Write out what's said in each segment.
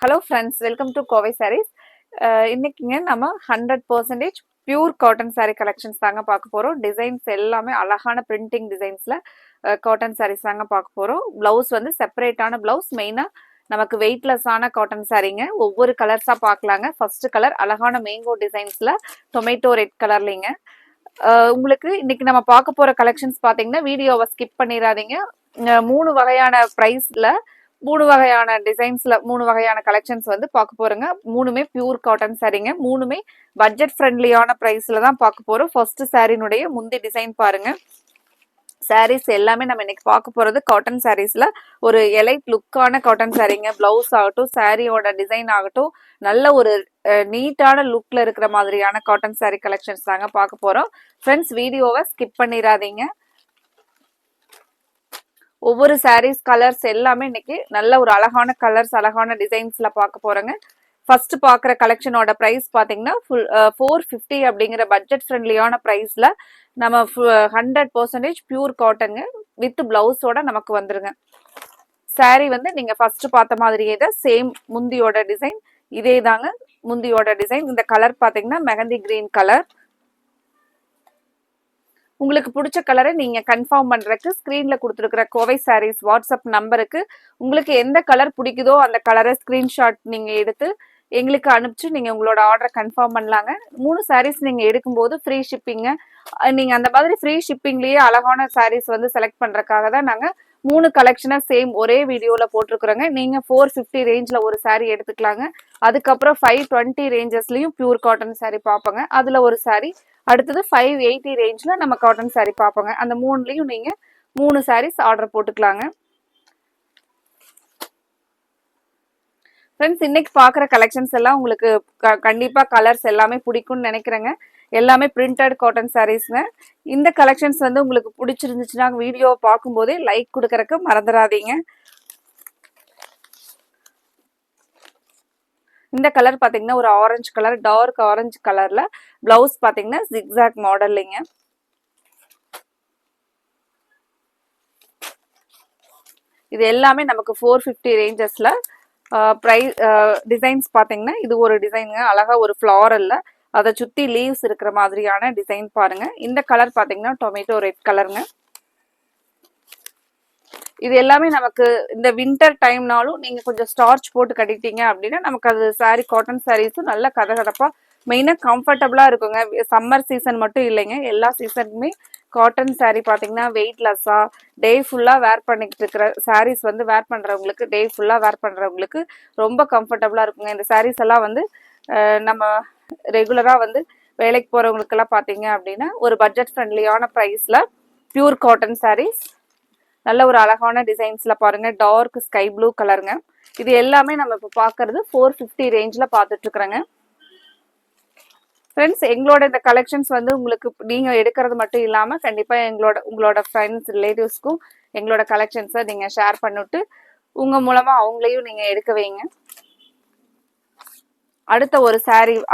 Hello friends, welcome to Kovai sarees. இன்னைக்குங்க நம்ம 100% pure cotton sari collections தாங்க பார்க்க போகிறோம். டிசைன்ஸ் எல்லாமே அழகான பிரிண்டிங் டிசைன்ஸில் காட்டன் சாரீஸ் தாங்க பார்க்க போகிறோம். ப்ளவுஸ் வந்து செப்பரேட்டான ப்ளவுஸ், மெயினாக நமக்கு வெயிட்லெஸ்ஸான காட்டன் சாரீங்க. ஒவ்வொரு கலர்ஸாக பார்க்கலாங்க. ஃபர்ஸ்ட் கலர் அழகான மேங்கோ டிசைன்ஸில் டொமேட்டோ ரெட் கலர்லிங்க. உங்களுக்கு இன்னைக்கு நம்ம பார்க்க போகிற கலெக்ஷன்ஸ் பார்த்தீங்கன்னா வீடியோவை ஸ்கிப் பண்ணிடாதீங்க. 3 வகையான ப்ரைஸில் 3 வகையான டிசைன்ஸ்ல 3 வகையான கலெக்ஷன்ஸ் வந்து பார்க்க போறோங்க. 3மே பியூர் காட்டன் சாரீங்க. 3மே பட்ஜெட் ஃப்ரெண்ட்லியான பிரைஸ்ல தான் பார்க்க போறோம். ஃபர்ஸ்ட் சாரீனுடைய முந்தி டிசைன் பாருங்க. சாரீஸ் எல்லாமே நம்ம இன்னைக்கு பார்க்க போறது காட்டன் சாரீஸ்ல ஒரு எலைட் லுக்கான காட்டன் சாரீங்க. பிளவுஸ் ஆகட்டும், சாரியோட டிசைன் ஆகட்டும், நல்ல ஒரு நீட்டான லுக்ல இருக்கிற மாதிரியான காட்டன் சாரீ கலெக்ஷன்ஸ் தாங்க பார்க்க போறோம். ஃப்ரெண்ட்ஸ், வீடியோவை ஸ்கிப் பண்ணிடாதீங்க. ஒவ்வொரு சாரீஸ் கலர்ஸ் எல்லாமே இன்னைக்கு நல்ல ஒரு அழகான கலர்ஸ், அழகான டிசைன்ஸ்ல பார்க்க போறோங்க. ஃபர்ஸ்ட் பார்க்குற கலெக்ஷனோட ப்ரைஸ் பார்த்தீங்கன்னா 450 அப்படிங்கிற பட்ஜெட் ஃப்ரெண்ட்லியான ப்ரைஸ்ல நம்ம 100% பியூர் காட்டனுங்க வித் பிளவுஸோட நமக்கு வந்துருங்க. சாரீ வந்து நீங்க ஃபர்ஸ்ட் பார்த்த மாதிரியே தான், சேம் முந்தியோட டிசைன் இதே தாங்க. முந்தியோட டிசைன் இந்த கலர் பார்த்தீங்கன்னா மெஹந்தி கிரீன் கலர். உங்களுக்கு பிடிச்ச கலரை நீங்க கன்ஃபார்ம் பண்றதுக்கு ஸ்கிரீன்ல கொடுத்துருக்கிற கோவை சாரீஸ் வாட்ஸ்அப் நம்பருக்கு உங்களுக்கு எந்த கலர் பிடிக்குதோ அந்த கலரை ஸ்கிரீன்ஷாட் நீங்க எடுத்து எங்களுக்கு அனுப்பிச்சு நீங்க உங்களோட ஆர்டரை கன்ஃபார்ம் பண்ணலாங்க. 3 சாரீஸ் நீங்க எடுக்கும்போது ஃப்ரீ ஷிப்பிங்க. நீங்க அந்த மாதிரி ஃப்ரீ ஷிப்பிங்லயே அழகான சாரீஸ் வந்து செலக்ட் பண்றதுக்காக தான் நாங்க 3 கலெக்ஷனை சேம் ஒரே வீடியோல போட்டிருக்கிறோங்க. நீங்க 450 ரேஞ்ச்ல ஒரு சாரீ எடுத்துக்கலாங்க. அதுக்கப்புறம் 520 ரேஞ்சஸ்லயும் பியூர் காட்டன் சாரீ பார்ப்போங்க. அதுல ஒரு சாரீ, அடுத்தது 580 ரேஞ்ச்ல நம்ம காட்டன் சாரீ பார்ப்போங்க. அந்த 3லயும் நீங்க 3 சாரீஸ் ஆர்டர் போட்டுக்கலாங்க. ஃப்ரெண்ட்ஸ், இன்னைக்கு பார்க்குற கலெக்ஷன்ஸ் எல்லாம் உங்களுக்கு கண்டிப்பா கலர்ஸ் எல்லாமே பிடிக்கும்னு நினைக்கிறேங்க. எல்லாமே பிரிண்டட் காட்டன் சாரீஸ்ங்க. இந்த கலெக்ஷன்ஸ் வந்து உங்களுக்கு பிடிச்சிருந்துச்சுன்னா வீடியோவை பார்க்கும்போதே லைக் கொடுக்கறதுக்கு மறந்துடாதீங்க. இந்த கலர் பாத்தீங்கன்னா ஒரு ஆரஞ்சு கலர், டார்க் ஆரஞ்சு கலர்ல பிளவுஸ் பாத்தீங்கன்னா ஜிக்ஸாக் மாடல்லிங்க. இது எல்லாமே நமக்கு 450 ரேஞ்சஸ்ல பிரைஸ். டிசைன்ஸ் பாத்தீங்கன்னா இது ஒரு டிசைனுங்க, அழகா ஒரு ஃபிளாரல்ல அதை சுத்தி லீவ்ஸ் இருக்கிற மாதிரியான டிசைன் பாருங்க. இந்த கலர் பாத்தீங்கன்னா டொமேட்டோ ரெட் கலருங்க. இது எல்லாமே நமக்கு இந்த வின்டர் டைம்னாலும் நீங்க கொஞ்சம் ஸ்டார்ச் போட்டு கட்டிட்டீங்க அப்படின்னா நமக்கு அது சாரீ காட்டன் சாரீஸும் நல்ல கதகதப்பா மெயினாக கம்ஃபர்டபுளா இருக்குங்க. சம்மர் சீசன் மட்டும் இல்லைங்க, எல்லா சீசனுமே காட்டன் சாரீ பார்த்தீங்கன்னா வெயிட்லெஸ்ஸா டே ஃபுல்லா வேர் பண்ணிக்கிட்டு இருக்கிற சாரீஸ் வந்து வேர் பண்றவங்களுக்கு, டே ஃபுல்லா வேர் பண்றவங்களுக்கு ரொம்ப கம்ஃபர்டபுளா இருக்குங்க. இந்த சாரீஸ் எல்லாம் வந்து நம்ம ரெகுலரா வந்து வேலைக்கு போறவங்களுக்கெல்லாம் பார்த்தீங்க அப்படின்னா ஒரு பட்ஜெட் ஃப்ரெண்ட்லியான ப்ரைஸ்ல பியூர் காட்டன் சாரீஸ் நல்ல ஒரு அழகான டிசைன்ஸ்ல பாருங்க. டார்க் ஸ்கை ப்ளூ கலருங்க. இது எல்லாமே நம்ம இப்போ பார்க்கறது 450 ரேஞ்ச்ல பார்த்துட்டு இருக்கிறேங்க. ஃப்ரெண்ட்ஸ், எங்களோட இந்த கலெக்ஷன்ஸ் வந்து உங்களுக்கு நீங்க எடுக்கிறது மட்டும் இல்லாம கண்டிப்பா உங்களோட ஃப்ரெண்ட்ஸ் ரிலேட்டிவ்ஸ்க்கும் எங்களோட கலெக்ஷன்ஸை நீங்க ஷேர் பண்ணிட்டு உங்க மூலமா அவங்களையும் நீங்க எடுக்க வைங்க.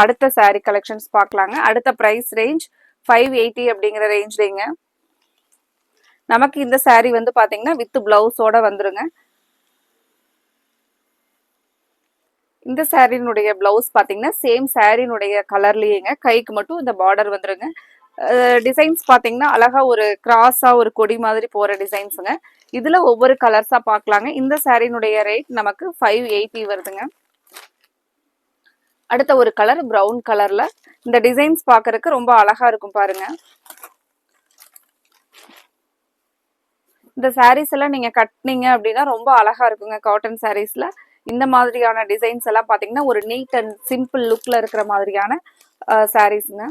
அடுத்த சாரீ கலெக்ஷன்ஸ் பார்க்கலாங்க. அடுத்த பிரைஸ் ரேஞ்ச் 580 அப்படிங்கிற ரேஞ்ச்லங்க நமக்கு இந்த சாரீ வந்து பாத்தீங்கன்னா வித் பிளவுஸோட வந்துருங்க. இந்த சாரீனுடைய பிளவுஸ் பாத்தீங்கன்னா சேம் சாரீனுடைய கலர்லயேங்க, கைக்கு மட்டும் இந்த பார்டர் வந்துருங்க. டிசைன்ஸ் பாத்தீங்கன்னா அழகா ஒரு கிராஸா ஒரு கொடி மாதிரி போற டிசைன்ஸுங்க. இதுல ஒவ்வொரு கலர்ஸா பார்க்கலாங்க. இந்த சாரீனுடைய ரேட் நமக்கு 580 வருதுங்க. அடுத்த ஒரு கலர் பிரவுன் கலர்ல இந்த டிசைன்ஸ் பாக்குறதுக்கு ரொம்ப அழகா இருக்கும் பாருங்க. இந்த சாரீஸ் எல்லாம் நீங்க கட்டினீங்க அப்படின்னா ரொம்ப அழகா இருக்குங்க. காட்டன் சாரீஸ்ல இந்த மாதிரியான டிசைன்ஸ் எல்லாம் பாத்தீங்கன்னா ஒரு நீட் அண்ட் சிம்பிள் லுக்ல இருக்கிற மாதிரியான சாரீஸ்ங்க.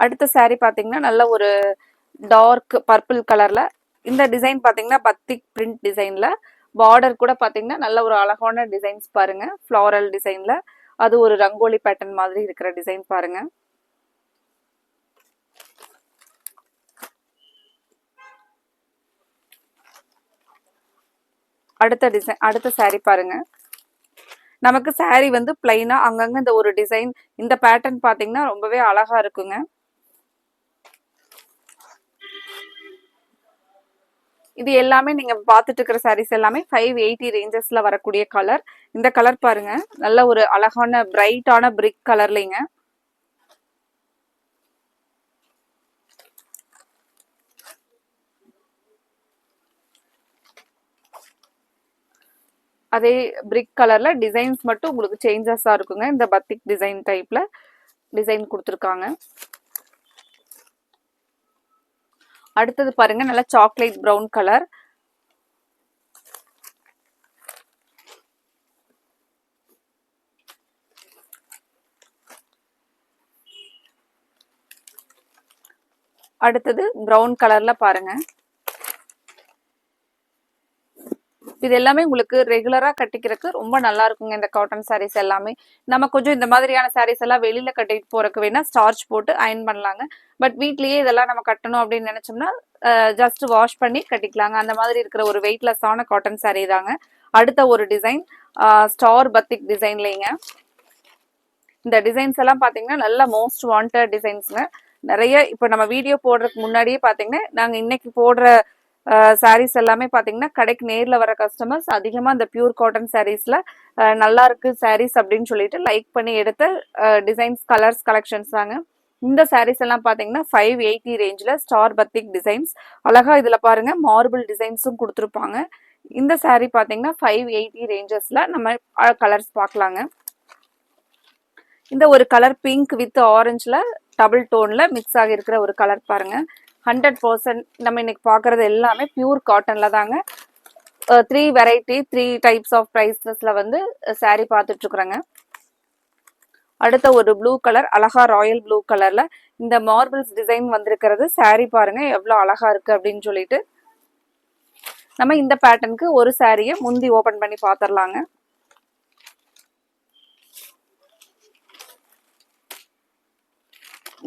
அடுத்த சாரீ பாத்தீங்கன்னா நல்ல ஒரு டார்க் பர்பிள் கலர்ல இந்த டிசைன் பாத்தீங்கன்னா பத்திக் பிரிண்ட் டிசைன்ல பார்டர் கூட பாத்தீங்கன்னா நல்ல ஒரு அழகான டிசைன்ஸ் பாருங்க. ஃபிளாரல் டிசைன்ல அது ஒரு ரங்கோலி பேட்டர்ன் மாதிரி இருக்கிற டிசைன் பாருங்க. அடுத்த சாரீ பாருங்க. நமக்கு சாரீ வந்து பிளைனா அங்கங்க இந்த ஒரு டிசைன், இந்த பேட்டர்ன் பாத்தீங்கன்னா ரொம்பவே அழகா இருக்குங்க. இது எல்லாமே நீங்க பார்த்துட்டு இருக்கிற சாரீஸ் எல்லாமே 580 ரேஞ்சஸ்ல வரக்கூடிய கலர். இந்த கலர் பாருங்க, நல்ல ஒரு அழகான பிரைட்டான பிரிக் கலர்லங்க. அதே பிரிக் கலர்ல டிசைன்ஸ் மட்டும் உங்களுக்கு சேஞ்சஸா இருக்குங்க. இந்த பத்திக் டிசைன் டைப்ல டிசைன் கொடுத்துருக்காங்க. அடுத்தது பாருங்க, நல்ல சாக்லேட் ப்ரௌன் கலர். அடுத்தது ப்ரௌன் கலர்ல பாருங்க. இது எல்லாமே உங்களுக்கு ரெகுலரா கட்டிக்கிறதுக்கு ரொம்ப நல்லா இருக்குங்க. இந்த காட்டன் சாரீஸ் எல்லாமே நம்ம கொஞ்சம் இந்த மாதிரியான சாரீஸ் எல்லாம் வெளியில கட்டிட்டு போறதுக்கு வேணா ஸ்டார்ச் போட்டு அயன் பண்ணலாங்க. பட் வீட்லயே இதெல்லாம் நம்ம கட்டணும் அப்படின்னு நினைச்சோம்னா ஜஸ்ட் வாஷ் பண்ணி கட்டிக்கலாங்க. அந்த மாதிரி இருக்கிற ஒரு வெயிட்லெஸ்ஸான காட்டன் சாரீ தாங்க. அடுத்த ஒரு டிசைன் ஸ்டார் பத்திக் டிசைன்லங்க. இந்த டிசைன்ஸ் எல்லாம் பாத்தீங்கன்னா நல்ல மோஸ்ட் வாண்டட் டிசைன்ஸ்ங்க. நிறைய இப்ப நம்ம வீடியோ போடுறதுக்கு முன்னாடியே பாத்தீங்கன்னா நாங்க இன்னைக்கு போடுற சாரீஸ் எல்லாமே பாத்தீங்கன்னா கடைக்கு நேர்ல வர கஸ்டமர்ஸ் அதிகமா இந்த பியூர் காட்டன் சாரீஸ்ல நல்லா இருக்கு சாரீஸ் அப்படின்னு சொல்லிட்டு லைக் பண்ணி எடுத்த டிசைன்ஸ் கலர்ஸ் கலெக்ஷன்ஸ் தாங்க. இந்த சாரீஸ் எல்லாம் பாத்தீங்கன்னா 580 ரேஞ்ச்ல ஸ்டார் பத்திக் டிசைன்ஸ். அழகா இதுல பாருங்க மார்பிள் டிசைன்ஸும் கொடுத்துருப்பாங்க. இந்த சாரீ பாத்தீங்கன்னா 580 ரேஞ்சஸ்ல நம்ம கலர்ஸ் பார்க்கலாங்க. இந்த ஒரு கலர் பிங்க் வித் ஆரஞ்சுல டபுள் டோன்ல மிக்ஸ் ஆகி இருக்கிற ஒரு கலர் பாருங்க. 100% நம்ம இன்னைக்கு பாக்குறது எல்லாமே பியூர் காட்டன்ல தாங்க. 3 வெரைட்டி 3 டைப்ஸ் ஆஃப் பிரைசஸ்ல வந்து சாரீ பார்த்துட்டு இருக்கிறேங்க. அடுத்த ஒரு ப்ளூ கலர், அழகா ராயல் ப்ளூ கலர்ல இந்த மார்பிள்ஸ் டிசைன் வந்திருக்கிறது. சாரீ பாருங்க எவ்வளவு அழகா இருக்கு அப்படின்னு சொல்லிட்டு நம்ம இந்த பேட்டர்னுக்கு ஒரு சாரியை முந்தி ஓபன் பண்ணி பாத்திரலாங்க.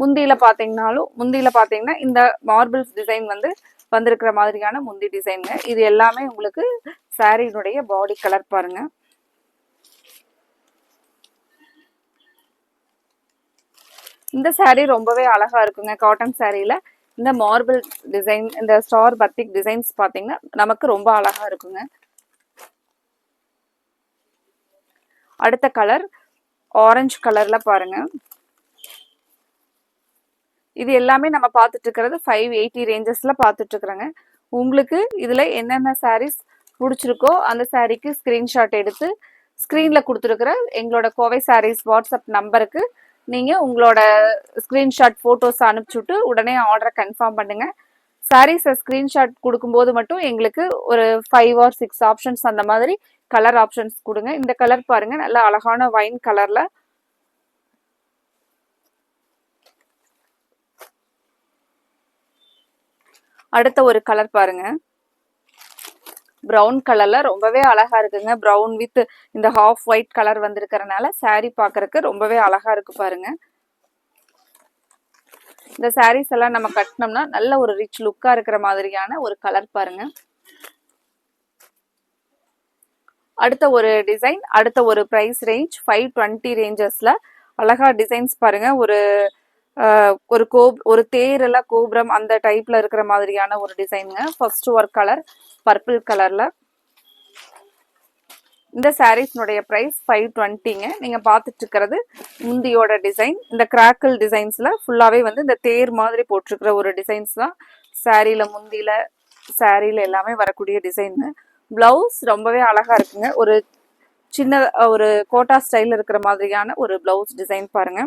முந்தியில பாத்தீங்கன்னா இந்த மார்பிள்ஸ் டிசைன் வந்து வந்திருக்கிற மாதிரியான முந்தி டிசைனுங்க. இது எல்லாமே உங்களுக்கு சாரியினுடைய பாடி கலர் பாருங்க. இந்த சாரீ ரொம்பவே அழகா இருக்குங்க. காட்டன் சாரியில இந்த மார்பிள் டிசைன், இந்த ஸ்டார் பத்திக் டிசைன்ஸ் பாத்தீங்கன்னா நமக்கு ரொம்ப அழகா இருக்குங்க. அடுத்த கலர் ஆரஞ்சு கலர்ல பாருங்க. இது எல்லாமே நம்ம பார்த்துட்டு இருக்கிறது 580 ரேஞ்சஸ்ல பார்த்துட்டு இருக்கிறேங்க. உங்களுக்கு இதுல என்னென்ன சாரீஸ் பிடிச்சிருக்கோ அந்த சாரீக்கு ஸ்கிரீன்ஷாட் எடுத்து ஸ்கிரீன்ல கொடுத்துருக்கிற எங்களோட கோவை சாரீஸ் வாட்ஸ்அப் நம்பருக்கு நீங்க உங்களோட ஸ்கிரீன்ஷாட் போட்டோஸ் அனுப்பிச்சுட்டு உடனே ஆர்டரை கன்ஃபார்ம் பண்ணுங்க. சாரீஸை ஸ்கிரீன்ஷாட் கொடுக்கும்போது மட்டும் எங்களுக்கு ஒரு 5 or 6 ஆப்ஷன்ஸ் அந்த மாதிரி கலர் ஆப்ஷன்ஸ் கொடுங்க. இந்த கலர் பாருங்க, நல்ல அழகான வைன் கலர்ல. அடுத்த ஒரு கலர் பாருங்க, பிரவுன் கலர்ல ரொம்பவே அழகா இருக்குங்க. பிரவுன் வித் இந்த ஹாஃப் ஒயிட் கலர் வந்திருக்கிறதுனால சாரீ பாக்குறதுக்கு ரொம்பவே அழகா இருக்கு பாருங்க. இந்த சாரீஸ் எல்லாம் நம்ம கட்டினோம்னா நல்ல ஒரு ரிச் லுக்கா இருக்கிற மாதிரியான ஒரு கலர் பாருங்க. அடுத்த ஒரு டிசைன், அடுத்த ஒரு பிரைஸ் ரேஞ்ச் 520 ரேஞ்சஸ்ல அழகா டிசைன்ஸ் பாருங்க. ஒரு தேரெல்லாம் கோபுரம் அந்த டைப்ல இருக்கிற மாதிரியான ஒரு டிசைனுங்க. ஃபர்ஸ்ட் ஒர்க் கலர் பர்பிள் கலர்ல. இந்த சாரீஸ்னுடைய பிரைஸ் 520ங்க. நீங்க பார்த்துட்டு இருக்கிறது முந்தியோட டிசைன். இந்த கிராக்கிள் டிசைன்ஸ்ல ஃபுல்லாவே வந்து இந்த தேர் மாதிரி போட்டிருக்கிற ஒரு டிசைன்ஸ் தான் சாரீல முந்தியில சாரீல எல்லாமே வரக்கூடிய டிசைன். பிளவுஸ் ரொம்பவே அழகா இருக்குங்க. ஒரு சின்ன ஒரு கோட்டா ஸ்டைல் இருக்கிற மாதிரியான ஒரு பிளவுஸ் டிசைன் பாருங்க.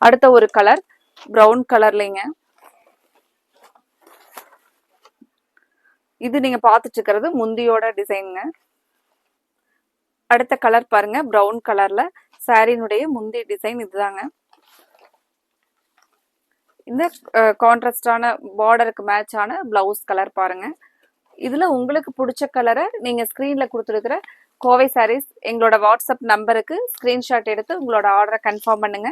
அடுத்த ஒரு கலர் பிரவுன் கலர்லங்க. இது நீங்க பார்த்துட்டு இருக்கிறது முந்தியோட டிசைனுங்க. அடுத்த கலர் பாருங்க, பிரவுன் கலர்ல சாரினுடைய முந்தி டிசைன் இதுதாங்க. இந்த கான்ட்ராஸ்டான பார்டருக்கு மேட்சான பிளவுஸ் கலர் பாருங்க. இதுல உங்களுக்கு பிடிச்ச கலரை நீங்க ஸ்கிரீன்ல கொடுத்துருக்கிற கோவை சாரீஸ் எங்களோட வாட்ஸ்அப் நம்பருக்கு ஸ்கிரீன்ஷாட் எடுத்து உங்களோட ஆர்டரை கன்ஃபார்ம் பண்ணுங்க.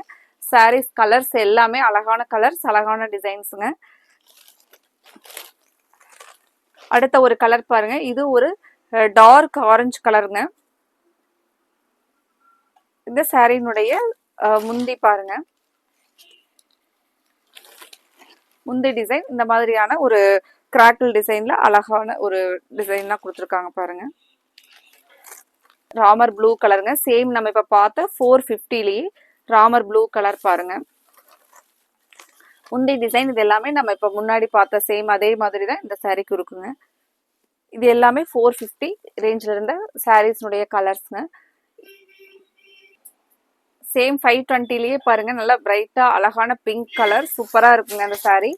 சாரீஸ் கலர்ஸ் எல்லாமே அழகான கலர்ஸ், அழகான டிசைன்ஸுங்க. அடுத்த ஒரு கலர் பாருங்க, இது ஒரு டார்க் ஆரஞ்சு கலருங்க. இந்த சாரியினுடைய முந்தி பாருங்க, முந்தி டிசைன் இந்த மாதிரியான ஒரு கிராக்கிள் டிசைன்ல அழகான ஒரு டிசைன் தான் கொடுத்துருக்காங்க பாருங்க. ராமர் ப்ளூ கலருங்க. சேம் நம்ம இப்ப பார்த்த 450லயே ராமர் ப்ளூ கலர் பாருங்க. முந்தி டிசைன் இது எல்லாமே நம்ம இப்ப முன்னாடி பார்த்த சேம் அதே மாதிரி தான் இந்த சாரீக்கு இருக்குங்க. இது எல்லாமே 450 ரேஞ்சில் இருந்த சாரீஸ்னுடைய கலர்ஸ்ங்க. சேம் 520லயே பாருங்க, நல்லா பிரைட்டா அழகான பிங்க் கலர் சூப்பரா இருக்குங்க அந்த சாரீ.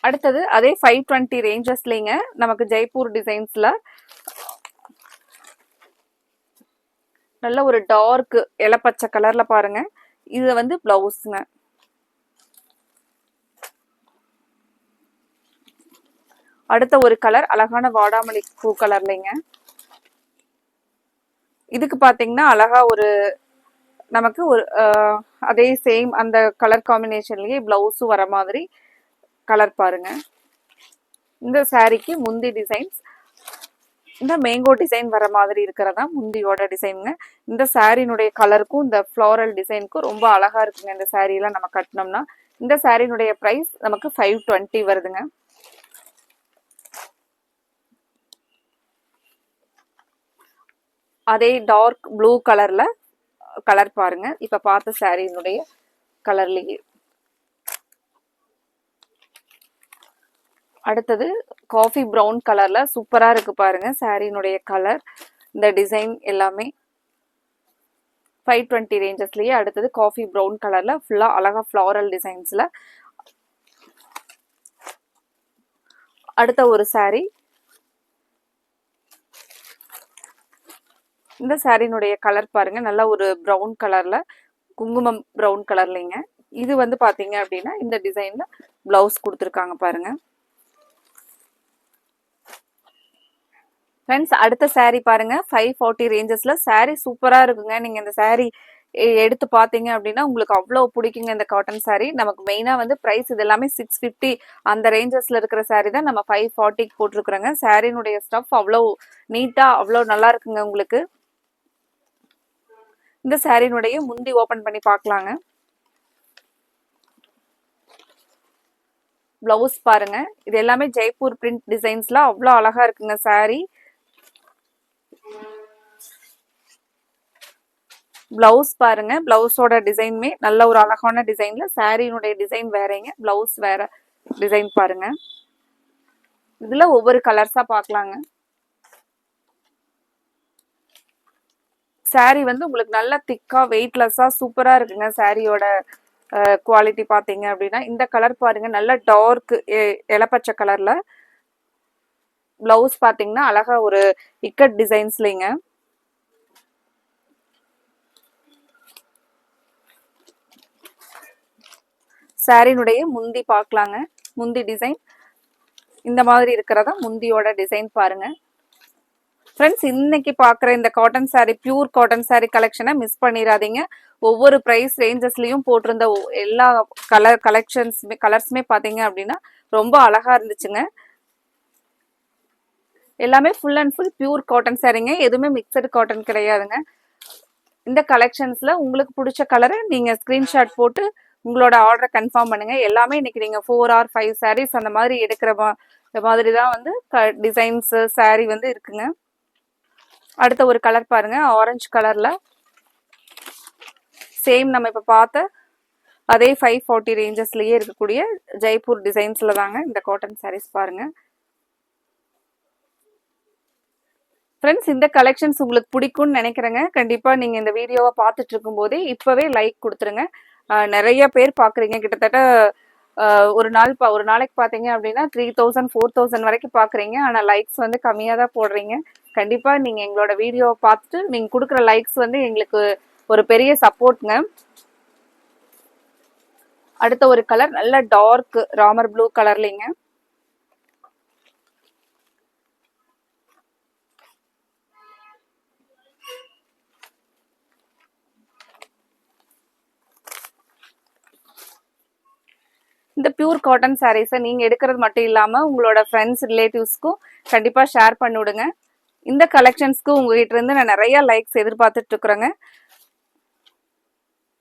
அடுத்தது அதே 520 ரேஞ்சஸ்லங்க நமக்கு ஜெய்ப்பூர் டிசைன்ஸ்ல நல்ல ஒரு டார்க் இளப்பச்சை கலர்ல பாருங்க. இது வந்து பிளவுஸ்ங்க. அடுத்த ஒரு கலர் அழகான வாடாமல்லி பூ கலர்லைங்க. இதுக்கு பாத்தீங்கன்னா அழகா ஒரு நமக்கு ஒரு அதே சேம் அந்த கலர் காம்பினேஷன்லயே பிளவுஸும் வர மாதிரி கலர் பாருங்க. இந்த சாரீக்கு முந்தி டிசைன்ஸ் இந்த மேங்கோ டிசைன் வர மாதிரி இருக்கிறதா முந்தியோட டிசைனுங்க. இந்த சாரினுடைய கலருக்கும் இந்த ஃப்ளோரல் டிசைனுக்கும் ரொம்ப அழகா இருக்குங்க. இந்த சாரியெல்லாம் நம்ம கட்டினோம்னா இந்த சாரினுடைய பிரைஸ் நமக்கு 520 வருதுங்க. அதே டார்க் ப்ளூ கலர்ல கலர் பாருங்க. இப்ப பார்த்த சாரியினுடைய கலர்லயே அடுத்தது காஃபி ப்ரௌன் கலர்ல சூப்பரா இருக்கு பாருங்க சாரியினுடைய கலர். இந்த டிசைன் எல்லாமே 520 ரேஞ்சஸ்லயே. அடுத்தது காஃபி ப்ரௌன் கலர்ல ஃபுல்லா அழகா ஃப்ளாரல் டிசைன்ஸ்ல. அடுத்த ஒரு சாரி, இந்த சாரியினுடைய கலர் பாருங்க, நல்ல ஒரு ப்ரௌன் கலர்ல குங்குமம் ப்ரௌன் கலர்லைங்க. இது வந்து பாத்தீங்க அப்படின்னா இந்த டிசைன்ல பிளவுஸ் கொடுத்துருக்காங்க பாருங்க. ஃப்ரெண்ட்ஸ் அடுத்த சாரீ பாருங்க, 540 ரேஞ்சஸ்ல சாரீ சூப்பரா இருக்குங்க. நீங்க இந்த சாரீ எடுத்து பாத்தீங்க அப்படின்னா உங்களுக்கு அவ்வளவு பிடிக்குங்க இந்த காட்டன் சாரீ. நமக்கு மெயினா வந்து பிரைஸ் இது எல்லாமே 650 அந்த ரேஞ்சஸ்ல இருக்கிற சாரீ தான் நம்ம 540க்கு போட்டிருக்கிறோங்க. சாரீனுடைய ஸ்டஃப் அவ்வளவு நீட்டா அவ்வளவு நல்லா இருக்குங்க உங்களுக்கு. இந்த சாரீனுடைய முந்தி ஓபன் பண்ணி பார்க்கலாங்க. பிளவுஸ் பாருங்க, இது எல்லாமே ஜெய்ப்பூர் பிரிண்ட் டிசைன்ஸ்ல அவ்வளவு அழகா இருக்குங்க சாரீ. பிளவுஸ் பாருங்க, பிளவுஸோட டிசைனுமே நல்ல ஒரு அழகான டிசைன்ல, சாரியினுடைய டிசைன் வேறங்க, பிளவுஸ் வேற டிசைன் பாருங்க. இதுல ஒவ்வொரு கலர்ஸா பார்க்கலாங்க. சாரி வந்து உங்களுக்கு நல்லா திக்கா வெயிட்லெஸ்ஸா சூப்பரா இருக்குங்க. சாரியோட குவாலிட்டி பாத்தீங்க அப்படின்னா இந்த கலர் பாருங்க, நல்ல டார்க் இளப்பச்சை கலர்ல. பிளவுஸ் பாத்தீங்கன்னா அழகா ஒரு இக்கட் டிசைன்ஸ்லங்க. சாரினுடைய முந்தி பார்க்கலாங்க. முந்தி டிசைன் இந்த மாதிரி இருக்கிறதா முந்தியோட டிசைன் பாருங்க. ஃப்ரெண்ட்ஸ் இன்னைக்கு பார்க்குற இந்த cotton saree pure cotton saree கலெக்ஷனை மிஸ் பண்ணிடாதீங்க. ஒவ்வொரு ப்ரைஸ் ரேஞ்சஸ்லையும் போட்டிருந்த எல்லா கலர்ஸுமே பார்த்தீங்க அப்படின்னா ரொம்ப அழகா இருந்துச்சுங்க. எல்லாமே full and full pure cotton சாரீங்க, எதுவுமே மிக்சடு காட்டன் கிடையாதுங்க. இந்த கலெக்ஷன்ஸ்ல உங்களுக்கு பிடிச்ச கலரை நீங்க ஸ்கிரீன்ஷாட் போட்டு உங்களோட ஆர்டரை கன்ஃபார்ம் பண்ணுங்க. எல்லாமே இன்னைக்கு நீங்க 4 or 5 சாரீஸ் அந்த மாதிரி எடுக்கிற மாதிரி தான் வந்து டிசைன்ஸ் சாரீ வந்து இருக்குங்க. அடுத்த ஒரு கலர் பாருங்க, ஆரஞ்சு கலர்ல சேம் நம்ம இப்ப பார்த்த அதே 540 ரேஞ்சஸ்லயே இருக்கக்கூடிய ஜெய்ப்பூர் டிசைன்ஸ்ல தாங்க இந்த காட்டன் சாரீஸ் பாருங்க. ஃப்ரெண்ட்ஸ் இந்த கலெக்ஷன்ஸ் உங்களுக்கு பிடிக்கும்னு நினைக்கிறேங்க. கண்டிப்பா நீங்க இந்த வீடியோவை பார்த்துட்டு இருக்கும் போதே இப்பவே லைக் கொடுத்துருங்க. நிறைய பேர் பாக்குறீங்க, கிட்டத்தட்ட ஒரு நாளைக்கு பாத்தீங்க அப்படின்னா 3000 4000 வரைக்கும் பாக்குறீங்க. ஆனா லைக்ஸ் வந்து கம்மியா தான் போடுறீங்க. கண்டிப்பா நீங்க எங்களோட வீடியோவை பார்த்துட்டு நீங்க கொடுக்குற லைக்ஸ் வந்து எங்களுக்கு ஒரு பெரிய சப்போர்ட்ங்க. அடுத்த ஒரு கலர் நல்ல டார்க் ராமர் ப்ளூ கலர்லிங்க. இந்த பியூர் காட்டன் சாரீஸை நீங்கள் எடுக்கிறது மட்டும் இல்லாமல் உங்களோட ஃப்ரெண்ட்ஸ் ரிலேட்டிவ்ஸ்க்கும் கண்டிப்பாக ஷேர் பண்ணி விடுங்க. இந்த கலெக்ஷன்ஸ்க்கு உங்ககிட்ட இருந்து நான் நிறைய லைக்ஸ் எதிர்பார்த்துட்டு இருக்கிறேங்க.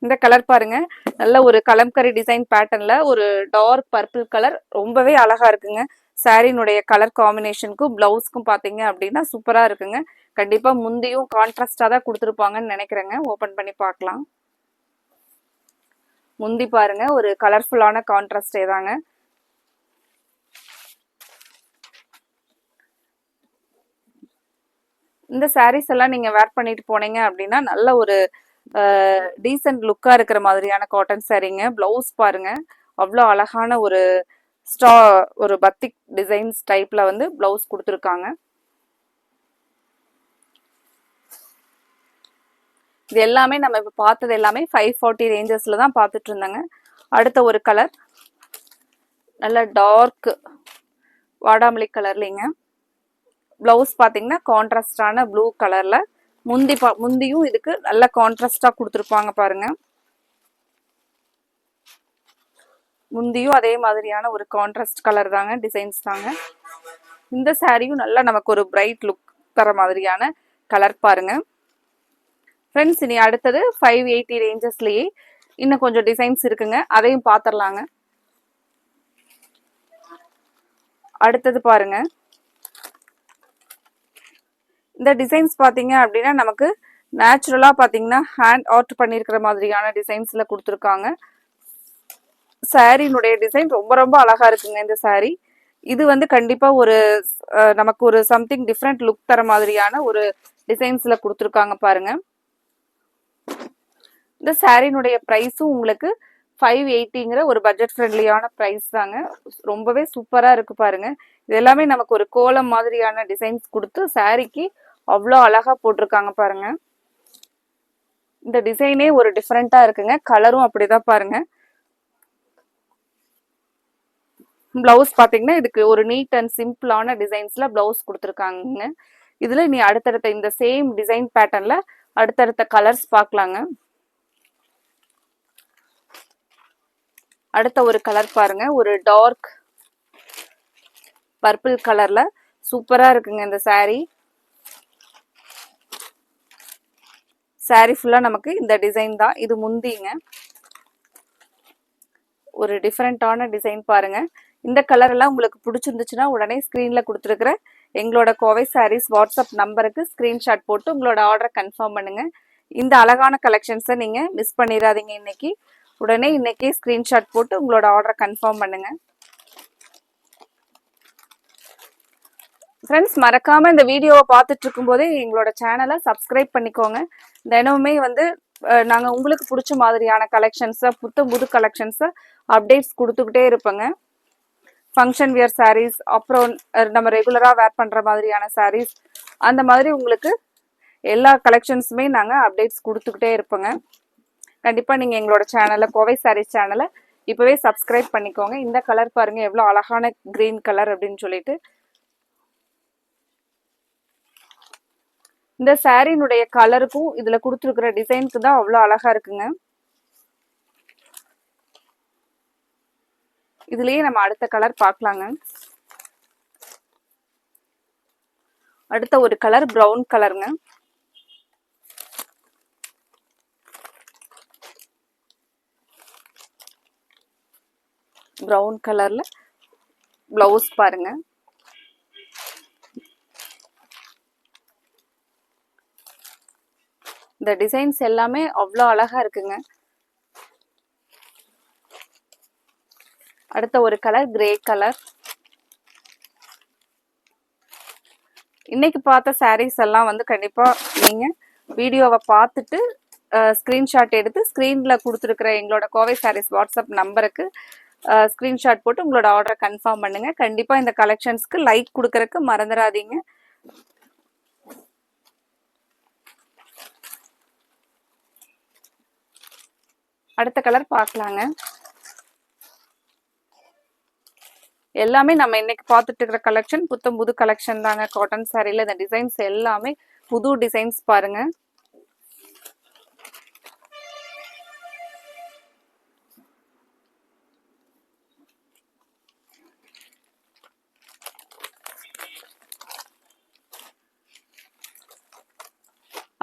இந்த கலர் பாருங்க, நல்ல ஒரு கலம்கரி டிசைன் பேட்டர்ன்ல ஒரு டார்க் பர்பிள் கலர் ரொம்பவே அழகா இருக்குங்க. சாரினுடைய கலர் காம்பினேஷனுக்கும் பிளவுஸ்க்கும் பார்த்தீங்க அப்படின்னா சூப்பராக இருக்குங்க. கண்டிப்பாக முந்தியும் கான்ட்ராஸ்டாக தான் கொடுத்துருப்பாங்கன்னு நினைக்கிறேங்க. ஓப்பன் பண்ணி பார்க்கலாம். முந்தி பாருங்க, ஒரு கலர்ஃபுல்லான கான்ட்ராஸ்டே தாங்க. இந்த சாரீஸ் எல்லாம் நீங்க வேர் பண்ணிட்டு போனீங்க அப்படின்னா நல்ல ஒரு டீசென்ட் லுக்கா இருக்கிற மாதிரியான காட்டன் சாரீங்க. பிளவுஸ் பாருங்க, அவ்வளோ அழகான ஒரு ஒரு பத்திக் டிசைன்ஸ் டைப்ல வந்து பிளவுஸ் கொடுத்துருக்காங்க. இது எல்லாமே நம்ம இப்போ பார்த்தது எல்லாமே 540 ரேஞ்சஸ்ல தான் பார்த்துட்டு இருந்தாங்க. அடுத்த ஒரு கலர் நல்ல டார்க் வாடாமல்லி கலர்லிங்க. பிளவுஸ் பார்த்தீங்கன்னா கான்ட்ராஸ்டான ப்ளூ கலர்ல. முந்தியும் இதுக்கு நல்ல கான்ட்ராஸ்டா கொடுத்துருப்பாங்க பாருங்க. முந்தியும் அதே மாதிரியான ஒரு கான்ட்ராஸ்ட் கலர் தாங்க, டிசைன்ஸ் தாங்க. இந்த சாரியும் நல்லா நமக்கு ஒரு பிரைட் லுக் தர மாதிரியான கலர் பாருங்க. ஃப்ரெண்ட்ஸ், இனி அடுத்தது 580 ரேஞ்சஸ்லயே இன்னும் கொஞ்சம் டிசைன்ஸ் இருக்குங்க, அதையும் பார்த்துடலாங்க. அடுத்தது பாருங்க, இந்த டிசைன்ஸ் பார்த்தீங்க அப்படின்னா நமக்கு நேச்சுரலாக பார்த்தீங்கன்னா ஹேண்ட் ஆர்ட் பண்ணியிருக்கிற மாதிரியான டிசைன்ஸில் கொடுத்துருக்காங்க. சாரினுடைய டிசைன் ரொம்ப ரொம்ப அழகா இருக்குங்க இந்த சாரி. இது வந்து கண்டிப்பாக ஒரு நமக்கு ஒரு சம்திங் டிஃப்ரெண்ட் லுக் தர மாதிரியான ஒரு டிசைன்ஸில் கொடுத்துருக்காங்க பாருங்க. இந்த சாரினுடைய ப்ரைஸும் உங்களுக்கு 580ங்கிற ஒரு பட்ஜெட் ஃப்ரெண்ட்லியான ப்ரைஸ் தாங்க. ரொம்பவே சூப்பராக இருக்கு பாருங்க. இது எல்லாமே நமக்கு ஒரு கோலம் மாதிரியான டிசைன்ஸ் கொடுத்து சாரிக்கு அவ்வளோ அழகா போட்டிருக்காங்க பாருங்க. இந்த டிசைனே ஒரு டிஃப்ரெண்டா இருக்குங்க. கலரும் அப்படிதான் பாருங்க. பிளவுஸ் பாத்தீங்கன்னா இதுக்கு ஒரு நீட் அண்ட் சிம்பிளான டிசைன்ஸ்ல பிளவுஸ் கொடுத்துருக்காங்க. இதுல நீ அடுத்தடுத்த இந்த சேம் டிசைன் பேட்டர்ன்ல அடுத்தடுத்த கலர்ஸ் பார்க்கலாங்க. அடுத்த ஒரு கலர் பாருங்க, ஒரு டார்க் பர்பிள் கலர்ல சூப்பரா இருக்குங்க இந்த சாரி. சாரி ஃபுல்லா நமக்கு இந்த டிசைன் தான். இது முந்திங்க, ஒரு டிஃப்ரெண்டான டிசைன் பாருங்க. இந்த கலர் எல்லாம் உங்களுக்கு பிடிச்சிருந்துச்சுன்னா உடனே ஸ்கிரீன்ல கொடுத்துருக்குற எங்களோட கோவை சாரீஸ் வாட்ஸ்அப் நம்பருக்கு ஸ்கிரீன்ஷாட் போட்டு உங்களோட ஆர்டரை கன்ஃபார்ம் பண்ணுங்க. இந்த அழகான கலெக்ஷன்ஸை நீங்க மிஸ் பண்ணிடாதீங்க. இன்னைக்கு ஸ்கிரீன்ஷாட் போட்டு உங்களோட ஆர்டரை கன்ஃபார்ம் பண்ணுங்க. ஃப்ரெண்ட்ஸ், மறக்காம இந்த வீடியோவை பார்த்துட்டு இருக்கும் போதே எங்களோட சேனலை சப்ஸ்கிரைப் பண்ணிக்கோங்க. தினமுமே வந்து நாங்கள் உங்களுக்கு பிடிச்ச மாதிரியான கலெக்ஷன்ஸை, புது கலெக்ஷன்ஸை அப்டேட்ஸ் கொடுத்துக்கிட்டே இருப்போங்க. ஃபங்க்ஷன் வியர் சாரீஸ், அப்புறம் நம்ம ரெகுலராக வேர் பண்ணுற மாதிரியான சாரீஸ், அந்த மாதிரி உங்களுக்கு எல்லா கலெக்ஷன்ஸுமே நாங்கள் அப்டேட்ஸ் கொடுத்துக்கிட்டே இருப்போங்க. கண்டிப்பாக நீங்கள் எங்களோட சேனலை, கோவை சாரீஸ் சேனலை இப்போவே சப்ஸ்கிரைப் பண்ணிக்கோங்க. இந்த கலர் பாருங்கள், எவ்வளோ அழகான க்ரீன் கலர் அப்படின்னு சொல்லிட்டு. இந்த சாரினுடைய கலருக்கும் இதுல கொடுத்துருக்கிற டிசைனுக்கு தான் அவ்வளோ அழகா இருக்குங்க. இதுலயே நம்ம அடுத்த கலர் பார்க்கலாங்க. அடுத்த ஒரு கலர் பிரவுன் கலருங்க. பிரவுன் கலர்ல பிளவுஸ் பாருங்க. இந்த டிசைன்ஸ் எல்லாமே அவ்வளோ அழகா இருக்குங்க. அடுத்த ஒரு கலர் கிரே கலர். இன்னைக்கு பார்த்த சாரீஸ் எல்லாம் வந்து கண்டிப்பா நீங்க வீடியோவை பார்த்துட்டு ஸ்கிரீன்ஷாட் எடுத்து ஸ்கிரீன்ல கொடுத்துருக்கிற எங்களோட கோவை சாரீஸ் வாட்ஸ்அப் நம்பருக்கு ஸ்கிரீன்ஷாட் போட்டு உங்களோட ஆர்டரை கன்ஃபார்ம் பண்ணுங்க. கண்டிப்பா இந்த கலெக்ஷன்ஸ்க்கு லைக் கொடுக்கறதுக்கு மறந்துடாதீங்க. அடுத்த கலர் பார்க்கலாங்க. எல்லாமே நம்ம இன்னைக்கு பார்த்துட்டு இருக்கிற கலெக்ஷன் புது கலெக்ஷன் தாங்க. காட்டன் சாரியில இந்த டிசைன்ஸ் எல்லாமே புது டிசைன்ஸ் பாருங்க.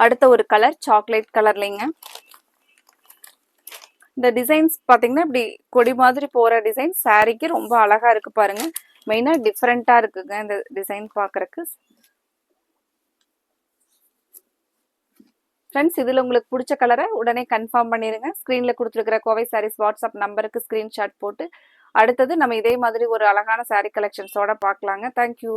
அடுத்த ஒரு கலர் சாக்லேட் கலர்லைங்க. இந்த டிசைன்ஸ் பாத்தீங்கன்னா இப்படி கொடி மாதிரி போற டிசைன் சாரிக்கு ரொம்ப அழகா இருக்கு பாருங்க. மெயினா டிஃப்ரெண்டா இருக்குங்க இந்த டிசைன் பாக்குறதுக்கு. ஃப்ரெண்ட்ஸ், இதுல உங்களுக்கு பிடிச்ச கலரை உடனே கன்ஃபார்ம் பண்ணிருங்க. ஸ்கிரீன்ல கொடுத்துருக்கிற கோவை சாரீஸ் வாட்ஸ்அப் நம்பருக்கு ஸ்கிரீன்ஷாட் போட்டு அடுத்தது நம்ம இதே மாதிரி ஒரு அழகான சாரீ கலெக்ஷன்ஸோட பார்க்கலாங்க. தேங்க்யூ.